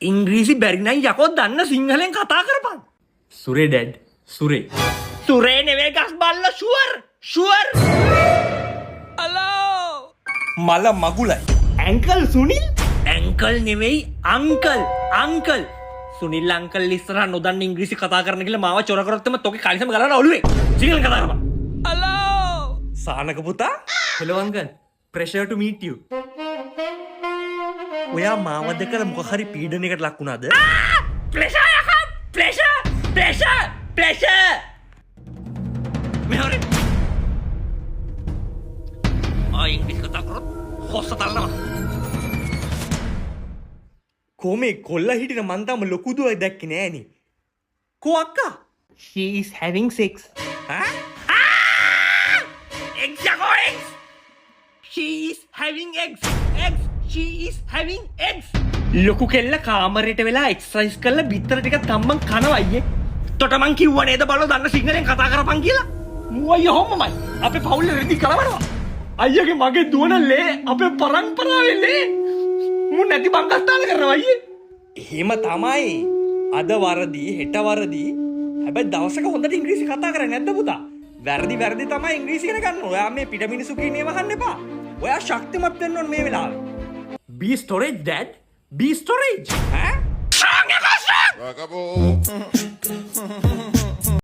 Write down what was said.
ඉංග්‍රීසි බැරි නම් යකෝ දන්න සිංහලෙන් කතා කරපන්. සුරේ ඩැඩ්. සුරේ. සුරේ නෙවෙයි ගස් බල්ලා ෂුවර්. හලෝ. මල මගුලයි. ඇන්කල් සුනිල්. ඇන්කල් නෙවෙයි අංකල්. සුනිල් අංකල් ඉස්සරහ නොදන්න ඉංග්‍රීසි කතා කරන්න කියලා මාව චොර කරොත් එම තෝකේ කලිසම ගලන ඔළුවේ. සිංහලෙන් කතා කරපන්. හලෝ. සානක පුතා. Hello uncle. Pressure two meet you. ඔයා මාව දැකලා මොකක් හරි පීඩනයකට ලක් වුණාද? ප්‍රෙෂර් යකෝ. ප්‍රෙෂර්. මෙහරේ. ඉංග්‍රීසි කතා කරොත් හොස්ස තල්නවා. කොමේ කොල්ලා හිටින මන් තාම ලොකු දුවක් දැක්කේ නෑනේ. කෝ අක්කා? She is having sex. Eggs යකෝ eggs. She is having eggs. She is having eggs. ලොකු කෙල්ල කාමරයට වෙලා එක්සර්සයිස් කරලා බිත්තර ටිකක් තම්මන් කනවා අයියේ. තොට මං කිව්වා නේද බලෝ දන්න සිංහලෙන් කතා කරපන් කියලා. මූ අයියා හොම්මමයි. අපේ පවුලේ රෙදි කලවනවා. අයියාගේ මගේ දුවන ලේ අපේ පරම්පරාවේ ලේ. මූ නැති බංගස්ථාන කරනවා අයියේ. එහෙම තමයි. අද වරදී හෙට වරදී. හැබැයි දවසක හොඳට ඉංග්‍රීසි කතා කරන්නේ නැද්ද පුතා? වැරදි තමයි ඉංග්‍රීසි ඉගෙන ගන්න. ඔයා මේ පිට මිනිසු කියන්නේ වහන්න එපා. ඔයා ශක්තිමත් වෙන්න ඕන මේ වෙලාවේ. Be storage dad. Be storage. Strong.